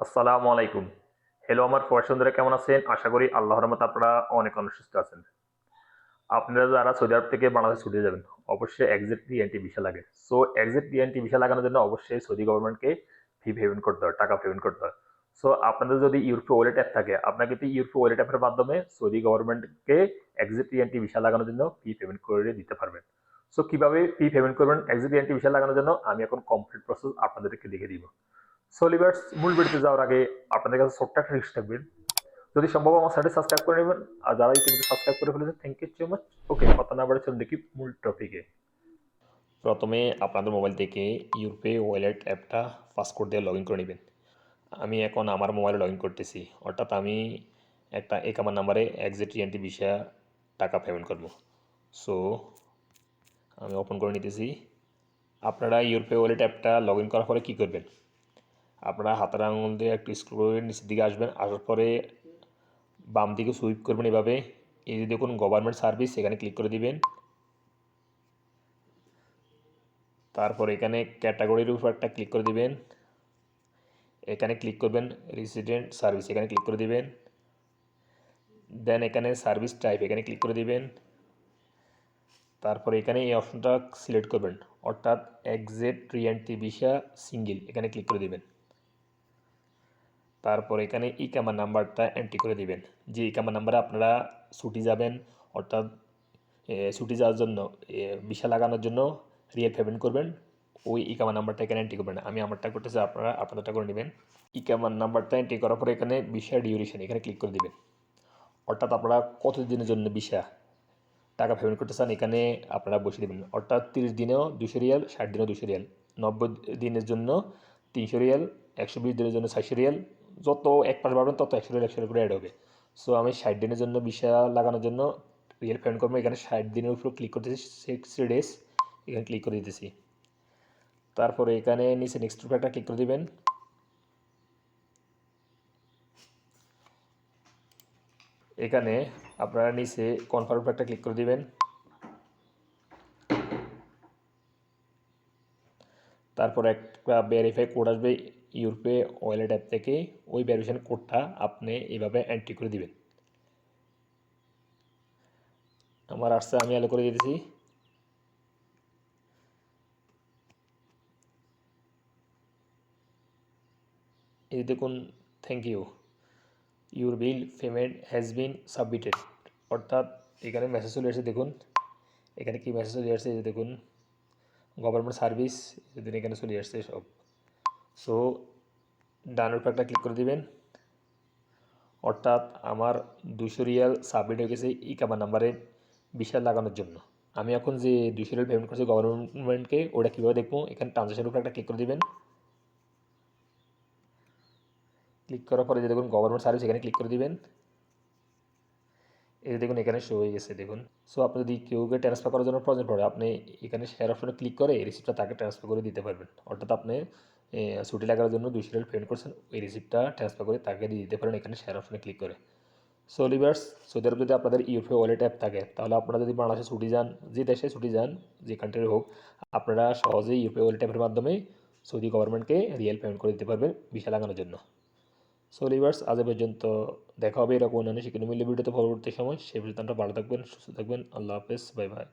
আসসালামু আলাইকুম। হ্যালো আমার প্রবাসী কেমন আছেন? আশা করি আল্লাহর রহমতে আপনারা অনেক সুস্থ আছেন। আপনারা যারা সৌদি আরব থেকে বাংলাদেশে ছুটে যাবেন, অবশ্যই এক্সিট টি-এন-টি ভিসা লাগে। সো এক্সিট টি-এন-টি ভিসা লাগানোর জন্য অবশ্যই সৌদি গভর্নমেন্টকে ফি পেমেন্ট করতে হয়, টাকা পেমেন্ট করতে হয়। সো আপনাদের যদি ইউরোপে ওয়ালেট অ্যাপ থাকে, আপনারা কিন্তু ইউরোপে ওয়ালেট অ্যাপের মাধ্যমে সৌদি গভর্নমেন্টকে এক্সিট টি-এন-টি ভিসা লাগানোর জন্য ফি পেমেন্ট করে দিতে পারবেন। সো কিভাবে ফি পেমেন্ট করবেন এক্সিট টি-এন-টি ভিসা লাগানোর জন্য আমি এখন কমপ্লিট প্রসেস আপনাদেরকে দেখিয়ে দিব। সো লিভার্স মূল ভিডিওতে যাওয়ার আগে আপনাদের কাছে ছোট্ট একটা রিকোয়েস্ট থাকবে, যদি সম্ভব আমার চ্যানেলটি সাবস্ক্রাইব করে নেবেন, আর যারা ইতিমধ্যে সাবস্ক্রাইব করে ফেলেছেন থ্যাংক ইউ সো মাচ। ওকে, কথা না বাড়ে চলুন দেখি মূল টপিকে। প্রথমে আপনাদের মোবাইল থেকে ইউরোপে ওয়ালেট অ্যাপটা পাসওয়ার্ড দিয়ে লগ ইন করে নেবেন। আমি এখন আমার মোবাইলে লগ ইন করতেছি, অর্থাৎ আমি একটা একামার নাম্বারে এক্সিট টি-এন-টি ভিসা টাকা পেমেন্ট করব। সো আমি ওপেন করে নিতেছি। আপনারা ইউরোপে ওয়ালেট অ্যাপটা লগ ইন করার পরে কী করবেন, আপনারা হাতের আঙুল দিয়ে একটু স্ক্রল করে নিচের দিকে আসবেন, আসার পরে বাম দিকে সুইপ করবেন এভাবে। এই যে দেখুন গভর্নমেন্ট সার্ভিস, এখানে ক্লিক করে দিবেন। তারপর এখানে ক্যাটাগরির উপর একটা ক্লিক করে দিবেন, এখানে ক্লিক করবেন রেসিডেন্ট সার্ভিস, এখানে ক্লিক করে দিবেন। দেন এখানে সার্ভিস টাইপ, এখানে ক্লিক করে দিবেন। তারপর এখানে এই অপশনটা সিলেক্ট করবেন, অর্থাৎ এক্সিট টি-এন-টি ভিসা সিঙ্গেল, এখানে ক্লিক করে দিবেন। তারপর এখানে ইকামা নাম্বারটা এন্ট্রি করে দিবেন, যে ইকামা নাম্বারে আপনারা ছুটি যাবেন, অর্থাৎ ছুটি যাওয়ার জন্য ভিসা লাগানোর জন্য রিয়েল পেমেন্ট করবেন, ওই ইকামা নাম্বারটা এখানে এন্ট্রি করবেন। আমি আমারটা করতেছি, আপনারা আপনাদেরটা করে নেবেন। ইকামার নাম্বারটা এন্ট্রি করার পরে এখানে ভিসা ডিউরেশন, এখানে ক্লিক করে দিবেন, অর্থাৎ আপনারা কতদিনের জন্য ভিসা টাকা পেমেন্ট করতে চান এখানে আপনারা বসিয়ে দেবেন। অর্থাৎ 30 দিনেও 200 রিয়াল, 60 দিনেও 200 রিয়াল, 90 দিনের জন্য 300 রিয়াল, 120 দিনের জন্য 400 রিয়াল, যত এক মাস বাড়বেন তত 100 রিয়াল 100 রিয়াল করে অ্যাড হবে। সো আমি 60 দিনের জন্য ভিসা লাগানোর জন্য রিয়েল পেমেন্ট করবো, এখানে 60 দিনের উপর ক্লিক করতেছি, 60 ডেজ, এখানে ক্লিক করে দিতেছি। তারপরে এখানে নিচে নেক্সট উপর একটা ক্লিক করে দিবেন। এখানে আপনারা নিচে কনফার্ম উপর একটা ক্লিক করে দিবেন। তারপর একটা ভেরিফাই কোড আসবে ইউরোপে ওয়ালেট অ্যাপ থেকে, ওই ভেরিফিকেশন কোডটা আপনি এইভাবে এন্ট্রি করে দিবেন। আমার আসছে, আমি অ্যালো করে দিতেছি। এই দেখুন, thank you, your bill payment has been submitted, অর্থাৎ এখানে মেসেজ চলে আসছে। দেখুন এখানে কি মেসেজ চলে আসছে, এই যে দেখুন গভর্নমেন্ট সার্ভিস, এদিন এখানে চলে আসছে সব। সো ডানের উপর একটা ক্লিক করে দিবেন, অর্থাৎ আমার 200 রিয়াল সাবমিট হয়ে গেছে ইকামা নাম্বারে ভিসা লাগানোর জন্য। আমি এখন যে 200 রিয়াল পেমেন্ট করছি গভর্নমেন্টকে, ওটা কীভাবে দেখবো, এখানে ট্রানজাকশনের উপর একটা ক্লিক করে দিবেন। ক্লিক করার পরে যে দেখুন গভর্নমেন্ট সার্ভিস, এখানে ক্লিক করে দিবেন। এই দেখুন এখানে শো হয়ে গেছে দেখুন। সো আপনি যদি কেউকে ট্রান্সফার করার জন্য প্রয়োজন পড়ে, আপনি এখানে শেয়ার অপশনে ক্লিক করে এই রিসিপ্টটা তাকে ট্রান্সফার করে দিতে পারবেন। অর্থাৎ আপনি ছুটি লাগানোর জন্য 200 রিয়াল পেমেন্ট করছেন, ওই রিসিপ্টটা ট্রান্সফার করে তাকে দিয়ে দিতে পারেন এখানে শেয়ার অপশনে ক্লিক করে। সো লিভার্স, সৌদি আরব যদি আপনাদের ইউরোপে ওয়ালেট অ্যাপ থাকে, তাহলে আপনারা যদি বাংলাদেশে ছুটি যান, যে দেশে ছুটি যান, যে কান্ট্রি হোক, আপনারা সহজেই ইউরোপে ওয়ালেট অ্যাপের মাধ্যমে সৌদি গভর্নমেন্টকে রিয়েল পেমেন্ট করে দিতে পারবেন ভিসা লাগানোর জন্য। সো লিভার্স, আজ পর্যন্ত, দেখা হবে এরকম অন্যান্য শিক্ষণীয় ভিডিওতে পরবর্তী সময়। সেই পর্যন্ত ভালো থাকবেন, সুস্থ থাকবেন, আল্লাহ হাফেজ, বাই বাই।